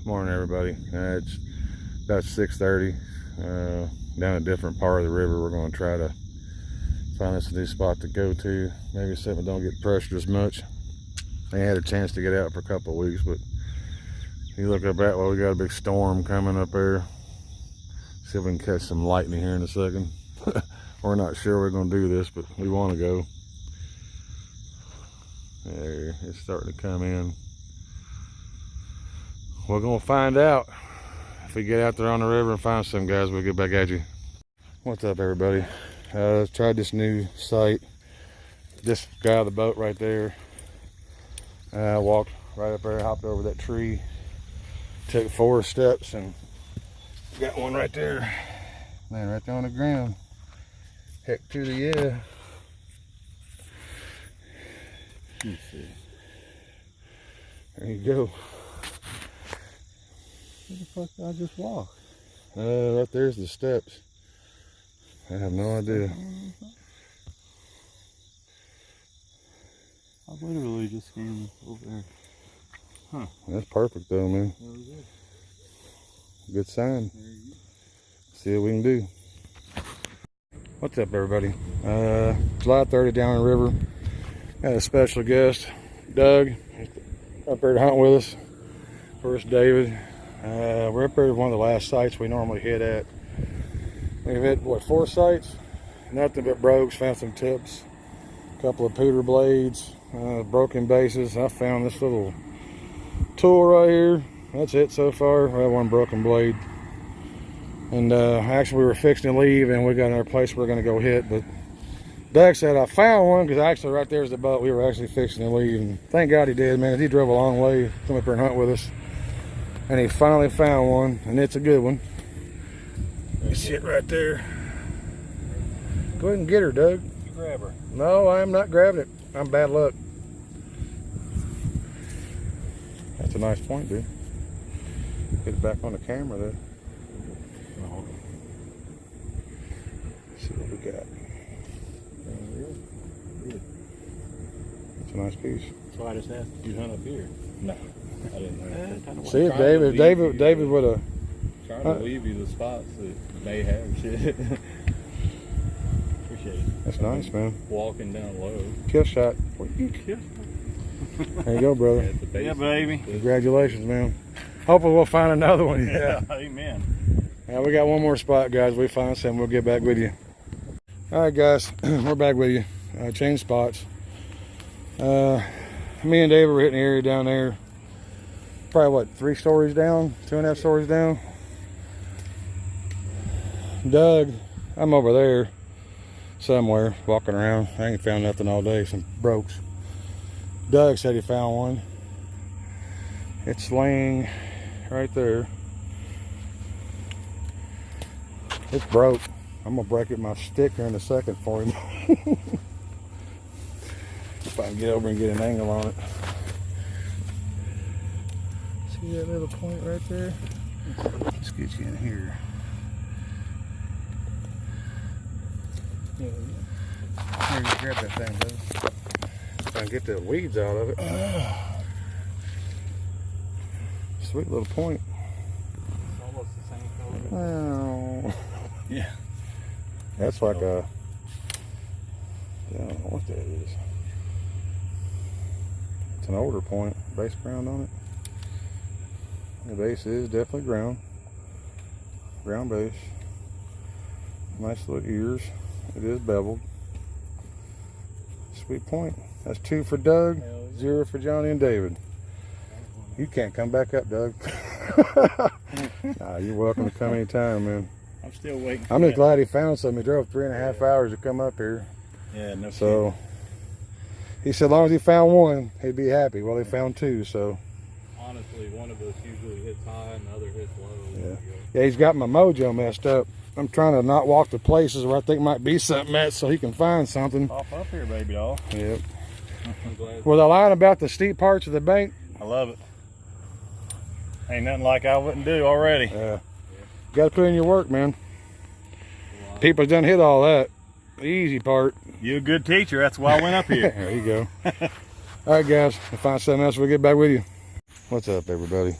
Morning, everybody. It's about 6:30. Down a different part of the river. We're going to try to find us a new spot to go to. Maybe something don't get pressured as much. I had a chance to get out for a couple of weeks, but you look up that way, we got a big storm coming up there. See if we can catch some lightning here in a second. We're not sure we're going to do this, but we want to go. There, it's starting to come in. We're gonna find out. If we get out there on the river and find some, guys, we'll get back at you. What's up, everybody? Tried this new site. This guy on the boat right there. Walked right up there, hopped over that tree, took 4 steps, and got one right there. Man, right there on the ground. Heck to the yeah. Let's see. There you go. Where the fuck did I just walk? Right there's the steps. I have no idea. I literally just came over there. Huh. That's perfect though, man. There we go. Good sign. There you go. See what we can do. What's up, everybody? July 30 down the river. Got a special guest, Doug, up there to hunt with us. First, David. We're up there at one of the last sites we normally hit at. We've hit, what, 4 sites? Nothing but brogues, found some tips, a couple of pewter blades, broken bases. I found this little tool right here. That's it so far. We have one broken blade. And actually we were fixing to leave and we got another place we're going to go hit, but Doug said I found one, because actually right there's the boat. We were actually fixing to leave, and thank God he did, man. He drove a long way, come up here and hunt with us, and he finally found one, and it's a good one. You see it right there. Go ahead and get her, Doug. You grab her. No, I am not grabbing it. I'm bad luck. That's a nice point, dude. Get it back on the camera there. See what we got. It's a nice piece. So I just asked, did you hunt up here? No, I didn't know. See, David would have. Trying to leave you the spots that they have shit. Appreciate it. That's nice, man. Walking down low. Kill shot. There you go, brother. Yeah, baby. Congratulations, man. Hopefully we'll find another one. Yeah, amen. Now we got one more spot, guys. We find something, we'll get back with you. All right, guys, we're back with you. Change spots. Me and David were hitting the area down there. Probably what, 3 stories down, 2.5 stories down. Doug, I'm over there somewhere walking around. I ain't found nothing all day, some brokes. Doug said he found one. It's laying right there. It's broke. I'm gonna break it with my stick here in a second for him. If I can get over and get an angle on it. See that little point right there? Let's get you in here. Here, you grab that thing, brother. If I can get the weeds out of it. Sweet little point. It's almost the same color. Oh. Yeah. That's like a, I don't know what that is. It's an older point, base ground on it. The base is definitely ground base. Nice little ears. It is beveled. Sweet point. That's 2 for Doug, 0 for Johnny and David. You can't come back up, Doug. Nah, you're welcome to come anytime, man. I'm still waiting. I'm just glad he found something. He drove 3.5 hours to come up here. Yeah, no. So he said as long as he found one, he'd be happy. Well, he found 2, so. Honestly, one of us usually hits high and the other hits low. Yeah. Yeah, he's got my mojo messed up. I'm trying to not walk to places where I think might be something at so he can find something. Pop up here, baby doll. Yep. I'm glad. Was I lying about the steep parts of the bank? I love it. Ain't nothing like I wouldn't do already. Yeah. Got to put in your work, man. People done hit all that. The easy part. You're a good teacher. That's why I went up here. There you go. All right, guys. We'll find something else. We'll get back with you. What's up, everybody?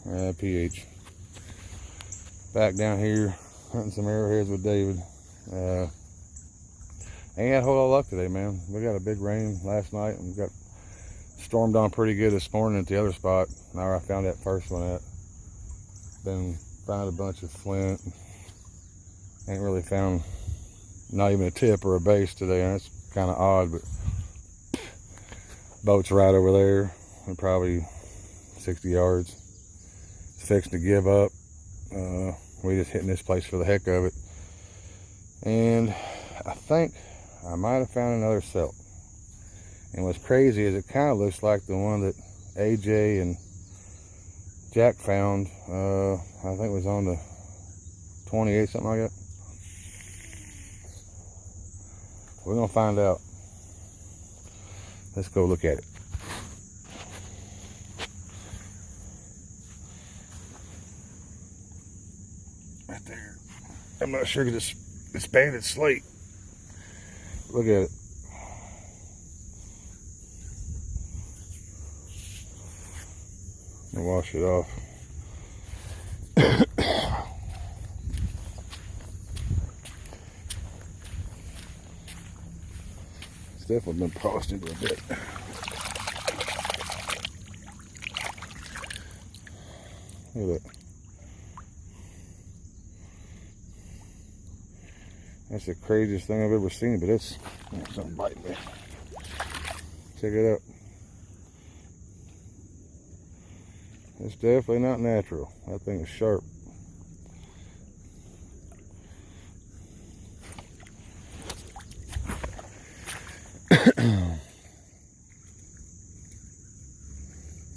PH. Back down here, hunting some arrowheads with David. Ain't had a whole lot of luck today, man. We got a big rain last night and got stormed on pretty good this morning at the other spot. Now I found that first one at. Been found a bunch of flint. Ain't really found not even a tip or a base today. And that's kind of odd, but boat's right over there. We're probably 60 yards. It's fixing to give up. We just hitting this place for the heck of it. And I think I might have found another celt. And what's crazy is it kind of looks like the one that AJ and Jack found. I think it was on the 28, something like that. We're gonna find out. Let's go look at it. Right there. I'm not sure because it's banded slate. Look at it. And wash it off. It's definitely been polished into a bit. Look at that. That's the craziest thing I've ever seen, but it's something biting me. Check it out. It's definitely not natural. That thing is sharp.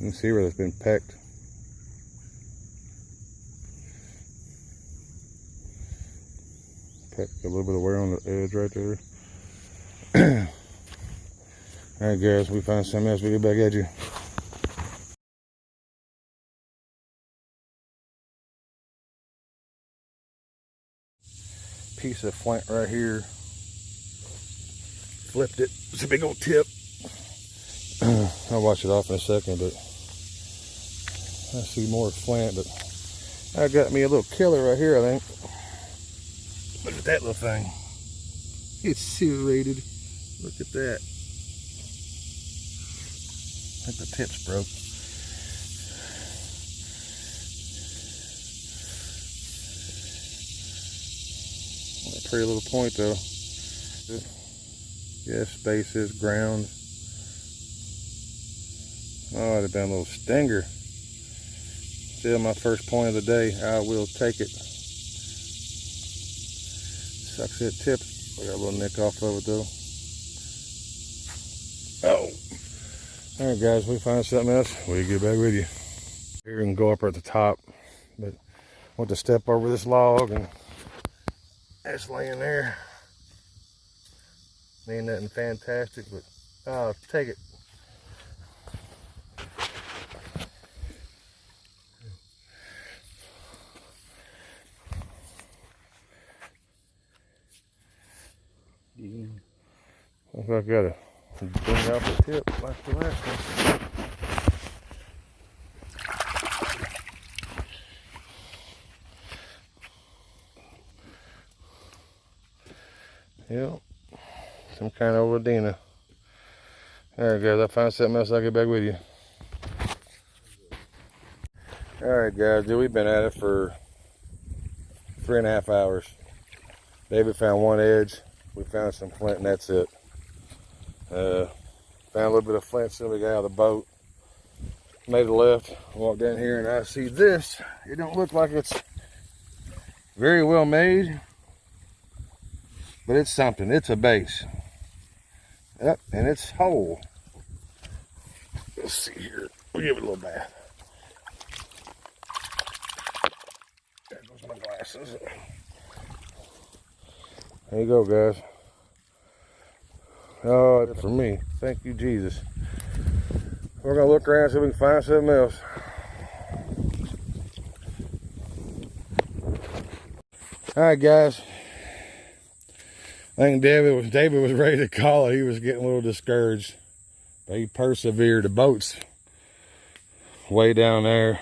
You can see where it's been pecked. Pecked a little bit of wear on the edge right there. Alright guys, we find something else, we get back at you. Piece of flint right here. Flipped it. It's a big old tip. I'll wash it off in a second, but I see more flint, but I got me a little killer right here, I think. Look at that little thing. It's serrated. Look at that. I think the tip's broke. A pretty little point though. Yes, spaces, ground. Oh, it'd have been a little stinger. Still my first point of the day. I will take it. Sucks that tip. I got a little nick off of it though. Oh. Alright guys, we find something else. We'll get back with you. Here we can go up at the top. But I want to step over this log and it's laying there. Ain't nothing fantastic, but I'll take it. Looks like I gotta bring out the tip like the last one. Yep, some kind of Odina. Alright guys, I found something else, I'll get back with you. Alright guys, dude, we've been at it for 3.5 hours. David found one edge, we found some flint and that's it. Found a little bit of flint as soon as we got out of the boat. Made a left, walked down here and I see this. It don't look like it's very well made, but it's something. It's a base. Yep, and it's whole. Let's see here. We'll give it a little bath. There goes my glasses. There you go, guys. Oh, for me. Thank you, Jesus. We're gonna look around see if we can find something else. All right, guys. I think David was ready to call it. He was getting a little discouraged, but he persevered. The boat's way down there.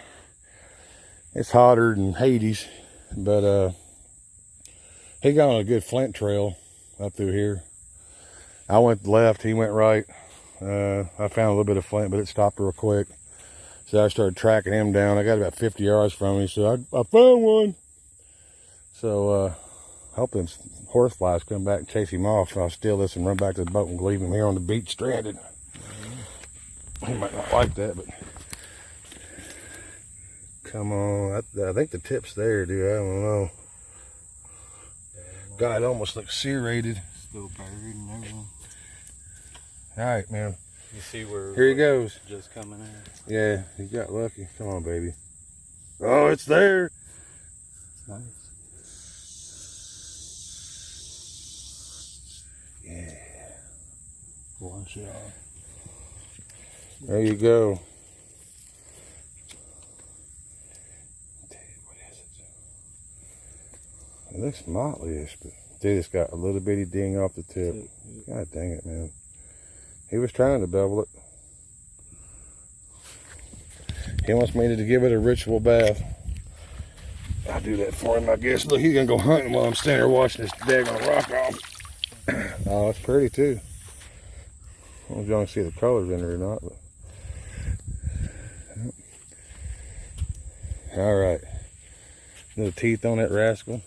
It's hotter than Hades, but he got on a good flint trail up through here. I went left, he went right. I found a little bit of flint, but it stopped real quick. So I started tracking him down. I got about 50 yards from him. So I found one. So hoping horseflies come back and chase him off. So I'll steal this and run back to the boat and leave him here on the beach stranded. He might not like that, but come on. I think the tip's there, dude. I don't know. God, it almost looks serrated. Still buried and everything. All right, man. You see where here he goes. Just coming in. Yeah, he got lucky. Come on, baby. Oh, it's there. It's nice. Yeah. One shot. There you go. What is it? It looks motley-ish, but dude, it's got a little bitty ding off the tip. God dang it, man. He was trying to bevel it. He wants me to give it a ritual bath. I'll do that for him, I guess. Look, he's gonna go hunting while I'm standing there watching this daggone rock off. Oh, it's pretty too. I don't know if y'all can see the colors in it or not, but. All right. Little teeth on that rascal.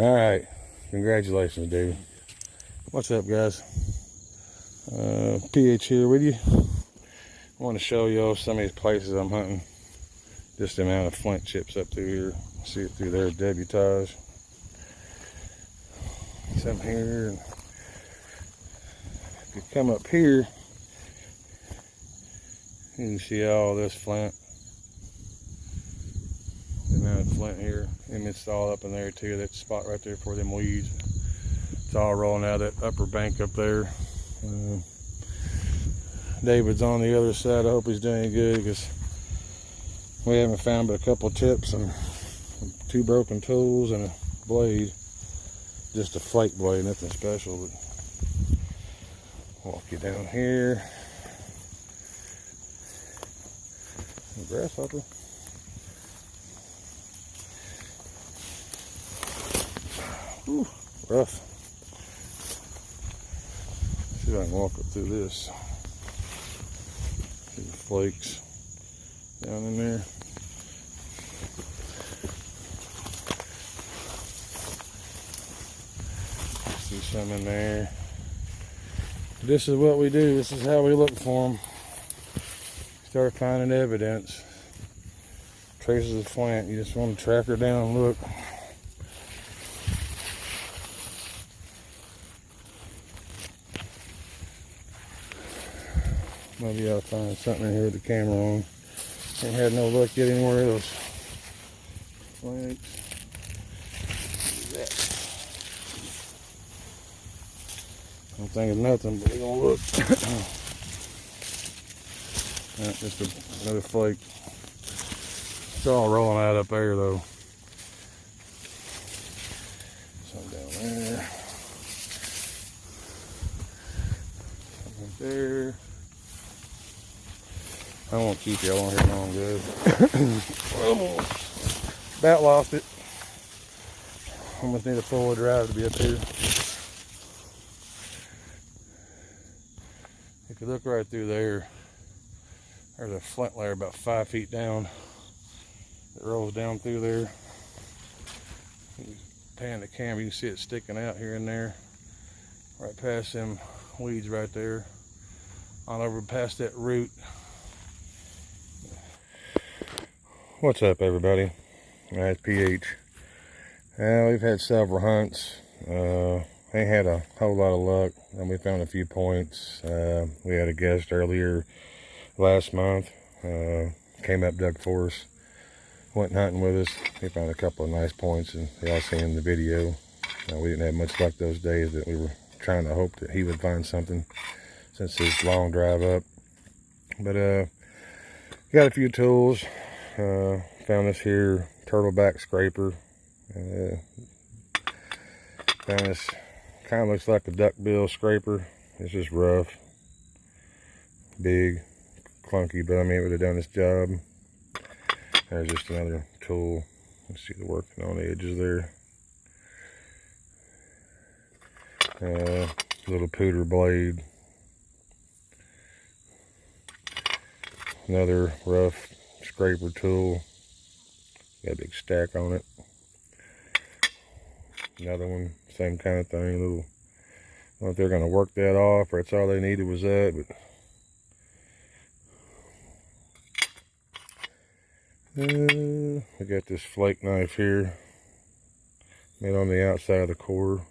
All right. Congratulations, David. What's up, guys? PH here with you. I want to show y'all some of these places I'm hunting. Just the amount of flint chips up through here. See it through there, debutage. Some here. And if you come up here, you can see all this flint. The amount of flint here. And it's all up in there too. That spot right there for them weeds. It's all rolling out of that upper bank up there. David's on the other side. I hope he's doing good because we haven't found but a couple of tips and 2 broken tools and a blade. Just a flake blade, nothing special. But walk you down here. A grasshopper. Whew, rough. See if I can walk up through this. See the flakes down in there. See some in there. This is what we do. This is how we look for them. Start finding evidence. Traces of flint. You just want to track her down and look. Maybe I'll find something in here with the camera on. Ain't had no luck yet anywhere else. Flanks. Don't think of nothing, but we're gonna look. Just another flake. It's all rolling out up there though. Some down there. Some right there. I won't keep y'all on here long, guys. About lost it. Almost need a 4-wheel drive to be up here. If you look right through there, there's a flint layer about 5 feet down that rolls down through there. You pan the camera, you can see it sticking out here and there. Right past them weeds right there. On over past that root. What's up, everybody? It's PH. We've had several hunts. Ain't had a whole lot of luck, and we found a few points. We had a guest earlier last month. Came up, dug for us, went hunting with us. He found a couple of nice points, and y'all seen in the video. We didn't have much luck those days, but we were trying to hope that he would find something since his long drive up. But got a few tools. Found this here turtleback scraper. Found this, kind of looks like a duckbill scraper. It's just rough, big, clunky, but I mean, it would have done its job. There's just another tool. Let's see the working on the edges there. Little pooter blade. Another rough scraper tool. Got a big stack on it. Another one, same kind of thing. Little, I don't know if they're going to work that off or that's all they needed was that, but I got this flake knife here, made on the outside of the core.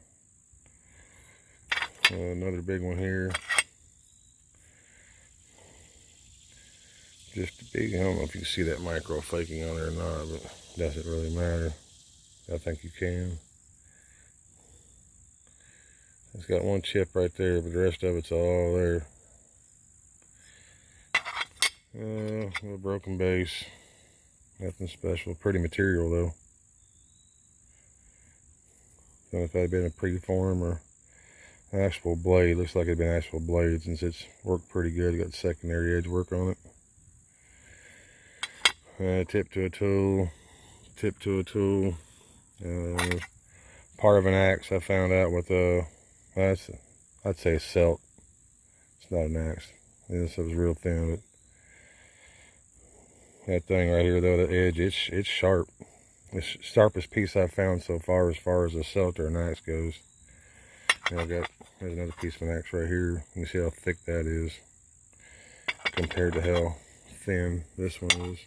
Another big one here. Just a big, I don't know if you can see that micro flaking on there or not, but it doesn't really matter. I think you can. It's got one chip right there, but the rest of it's all there. A broken base. Nothing special. Pretty material though. Don't know if that had been a preform or an actual blade. Looks like it'd been actual blade since it's worked pretty good. Got secondary edge work on it. Tip to a tool. Tip to a tool. Part of an axe I found out with I'd say a celt. It's not an axe. This was real thin, but that thing right here though, the edge, it's sharp. It's the sharpest piece I've found so far as a celt or an axe goes. And there's another piece of an axe right here. You can see how thick that is compared to how thin this one is.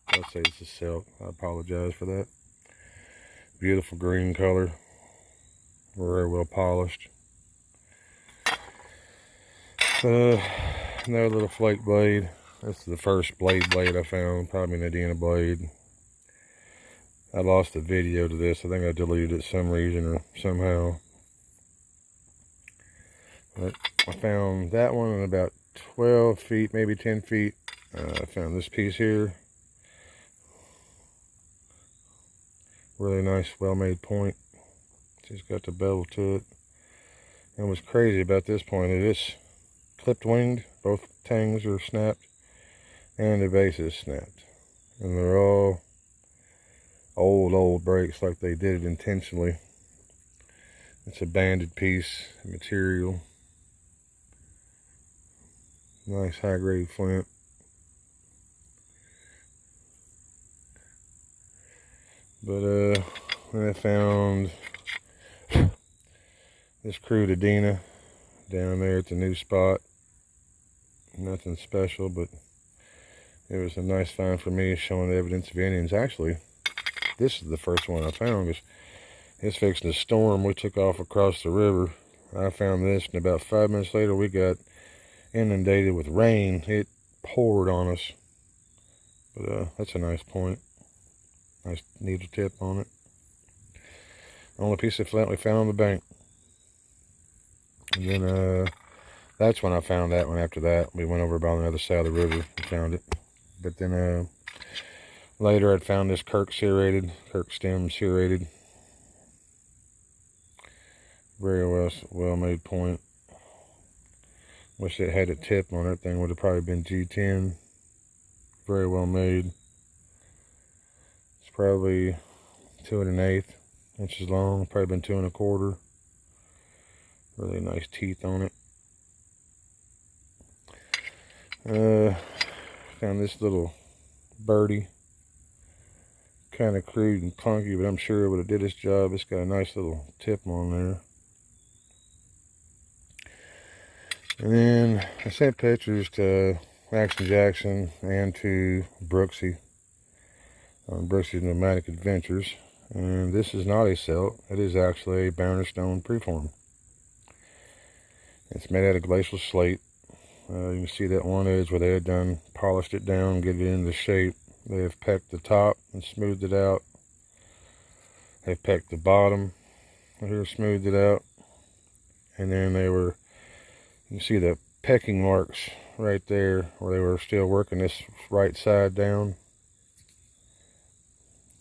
I'd say it's a celt. I apologize for that. Beautiful green color. Very well polished. Another little flake blade. That's the first blade I found. Probably an Adena blade. I lost the video to this. I think I deleted it some reason or somehow. But I found that one in about 12 feet, maybe 10 feet. I found this piece here. Really nice, well-made point. Just got the bevel to it. And what's crazy about this point is it's clipped winged. Both tangs are snapped. And the base is snapped. And they're all old breaks like they did it intentionally. It's a banded piece of material. Nice high-grade flint. But I found this crude Adena down there at the new spot. Nothing special, but it was a nice find for me, showing the evidence of Indians. Actually, this is the first one I found. It's fixing to storm. We took off across the river. I found this, and about 5 minutes later, we got inundated with rain. It poured on us. But that's a nice point. Nice needle tip on it. Only piece of flint we found on the bank. And then that's when I found that one. After that, we went over by on the other side of the river and found it. But then later I'd found this Kirk stem serrated. Very well made point. Wish it had a tip on it. Thing would have probably been G10. Very well made. It's probably 2 1/8 inches long. Probably been 2 1/4. Really nice teeth on it. Found this little birdie. Kind of crude and clunky, but I'm sure it would have did its job. It's got a nice little tip on there. And then I sent pictures to Action Jackson and to Brooksy on Brooksy's Nomadic Adventures. And this is not a celt. It is actually a bannerstone preform. It's made out of glacial slate. You can see that one edge where they had done polished it down, get it into shape. They have pecked the top and smoothed it out. They've pecked the bottom here, smoothed it out. And then you can see the pecking marks right there where they were still working this right side down.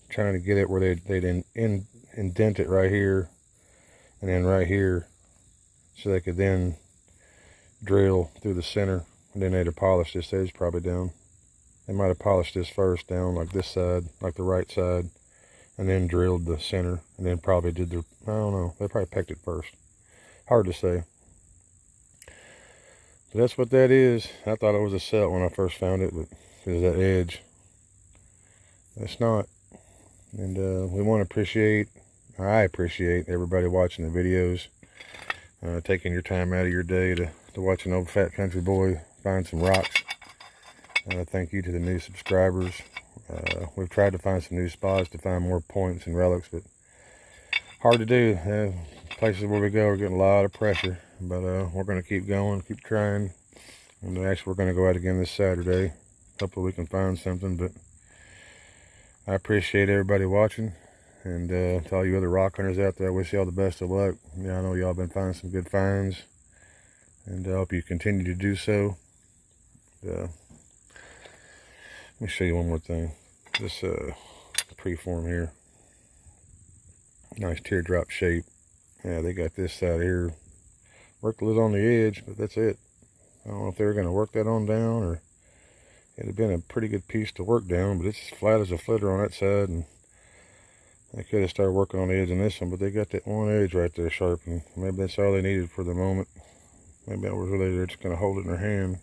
Trying to get it where they'd indent it right here and then right here, so they could then drill through the center And then they'd have polished this edge probably down. They might have polished this first down, like this side, like the right side, and then drilled the center, and then probably did the, I don't know, they probably pecked it first. Hard to say. But that's what that is. I thought it was a set when I first found it, but it was that edge. It's not. And we want to appreciate, I appreciate everybody watching the videos, taking your time out of your day to watch an old fat country boy find some rocks. Thank you to the new subscribers. We've tried to find some new spots to find more points and relics, but hard to do. Places where we go are getting a lot of pressure, but we're going to keep going, keep trying. And actually, we're going to go out again this Saturday. Hopefully we can find something, but I appreciate everybody watching. And to all you other rock hunters out there, I wish you all the best of luck. Yeah, I know y'all been finding some good finds, and I hope you continue to do so. Let me show you one more thing. This preform here, nice teardrop shape. Yeah, they got this side here worked a little on the edge, but that's it. I don't know if they were going to work that on down, or it'd have been a pretty good piece to work down, but it's flat as a flitter on that side, and they could have started working on the edge on this one, but they got that one edge right there sharpened. Maybe that's all they needed for the moment. Maybe that was really, they're just going to hold it in their hand.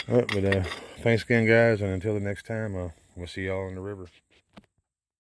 All right, but thanks again, guys, and until the next time, we'll see y'all in the river.